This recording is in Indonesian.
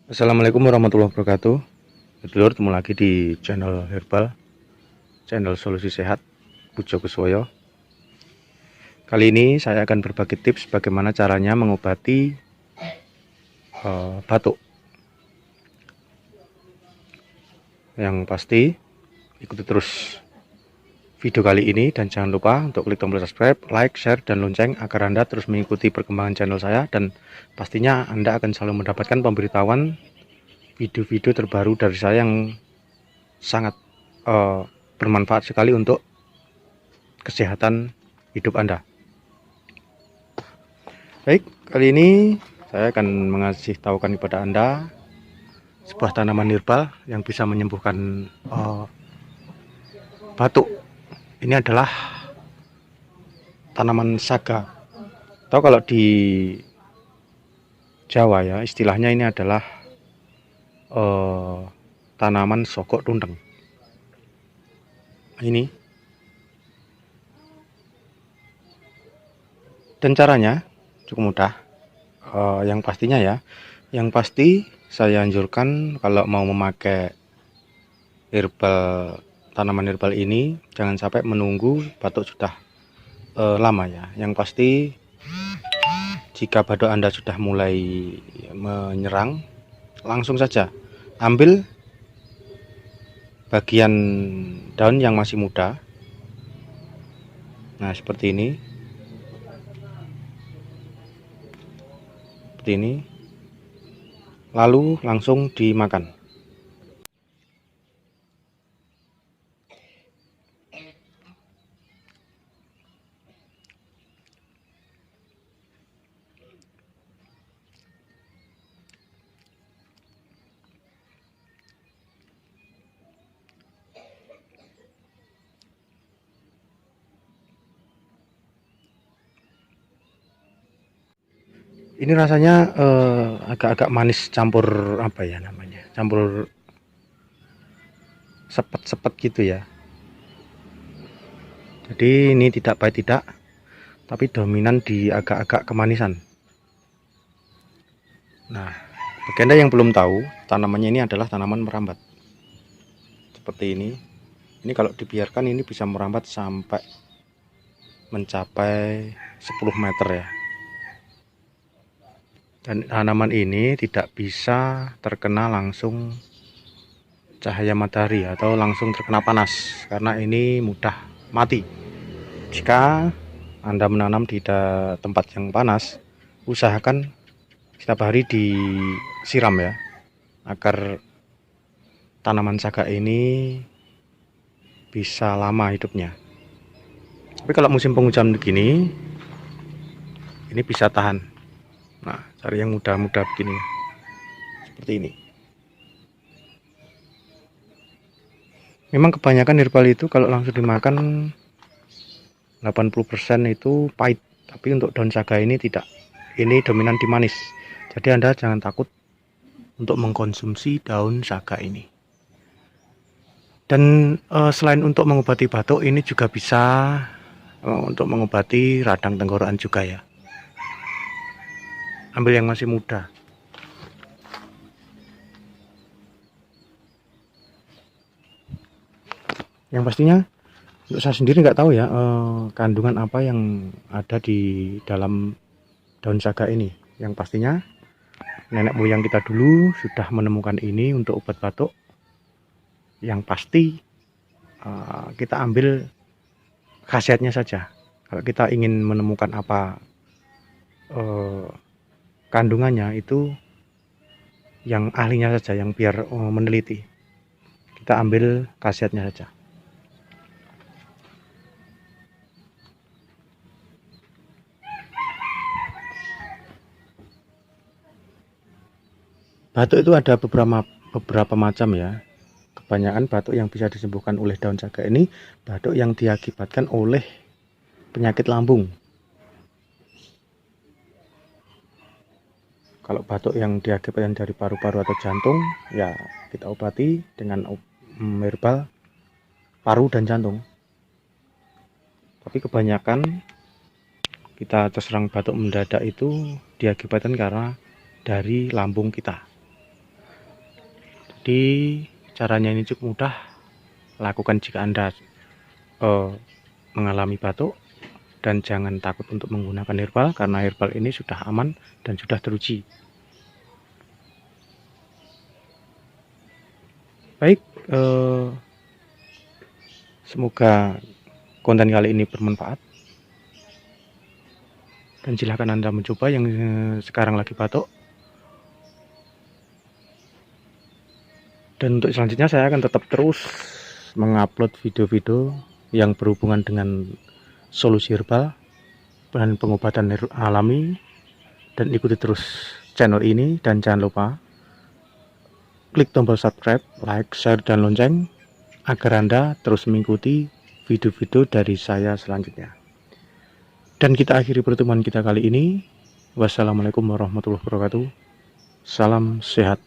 Assalamualaikum warahmatullahi wabarakatuh. Dulur, ketemu lagi di channel Herbal, channel Solusi Sehat Pujo Kuswoyo. Kali ini saya akan berbagi tips bagaimana caranya mengobati batuk. Yang pasti ikuti terus video kali ini dan jangan lupa untuk klik tombol subscribe, like, share, dan lonceng agar Anda terus mengikuti perkembangan channel saya, dan pastinya Anda akan selalu mendapatkan pemberitahuan video-video terbaru dari saya yang sangat bermanfaat sekali untuk kesehatan hidup Anda. Baik, kali ini saya akan mengasih tahukan kepada Anda sebuah tanaman herbal yang bisa menyembuhkan batuk. Ini adalah tanaman saga, atau kalau di Jawa ya istilahnya ini adalah tanaman sogok rundeng. Ini dan caranya cukup mudah. Yang pastinya ya, yang pasti saya anjurkan kalau mau memakai herbal, tanaman herbal ini jangan sampai menunggu batuk sudah lama ya. Yang pasti jika batuk Anda sudah mulai menyerang, langsung saja ambil bagian daun yang masih muda. Nah, seperti ini. Seperti ini. Lalu langsung dimakan. Ini rasanya agak-agak manis campur apa ya namanya? Campur sepet-sepet gitu ya. Jadi ini tidak pahit tidak, tapi dominan di agak-agak kemanisan. Nah, bagi Anda yang belum tahu, tanamannya ini adalah tanaman merambat. Seperti ini. Ini kalau dibiarkan ini bisa merambat sampai mencapai 10 meter ya. Dan tanaman ini tidak bisa terkena langsung cahaya matahari atau langsung terkena panas, karena ini mudah mati. Jika Anda menanam di tempat yang panas, usahakan setiap hari disiram ya, agar tanaman saga ini bisa lama hidupnya. Tapi kalau musim penghujan begini, ini bisa tahan. Nah, cari yang muda-muda begini, seperti ini. Memang kebanyakan herbal itu kalau langsung dimakan 80% itu pahit, tapi untuk daun saga ini tidak. Ini dominan di manis. Jadi Anda jangan takut untuk mengkonsumsi daun saga ini. Dan selain untuk mengobati batuk, ini juga bisa untuk mengobati radang tenggorokan juga ya. Ambil yang masih muda. Yang pastinya untuk saya sendiri nggak tahu ya kandungan apa yang ada di dalam daun saga ini. Yang pastinya nenek moyang kita dulu sudah menemukan ini untuk obat batuk. Yang pasti kita ambil khasiatnya saja. Kalau kita ingin menemukan apa kandungannya, itu yang ahlinya saja yang biar meneliti. Kita ambil khasiatnya saja. Batuk itu ada beberapa macam ya. Kebanyakan batuk yang bisa disembuhkan oleh daun saga ini batuk yang diakibatkan oleh penyakit lambung. Kalau batuk yang diakibatkan dari paru-paru atau jantung, ya kita obati dengan herbal paru dan jantung. Tapi kebanyakan kita terserang batuk mendadak itu diakibatkan karena dari lambung kita. Jadi caranya ini cukup mudah, lakukan jika Anda mengalami batuk, dan jangan takut untuk menggunakan herbal karena herbal ini sudah aman dan sudah teruji. Baik, semoga konten kali ini bermanfaat, dan silahkan Anda mencoba yang sekarang lagi batuk. Dan untuk selanjutnya saya akan tetap terus mengupload video-video yang berhubungan dengan solusi herbal dan pengobatan alami. Dan ikuti terus channel ini, dan jangan lupa klik tombol subscribe, like, share, dan lonceng agar Anda terus mengikuti video-video dari saya selanjutnya. Dan kita akhiri pertemuan kita kali ini. Wassalamualaikum warahmatullahi wabarakatuh. Salam sehat.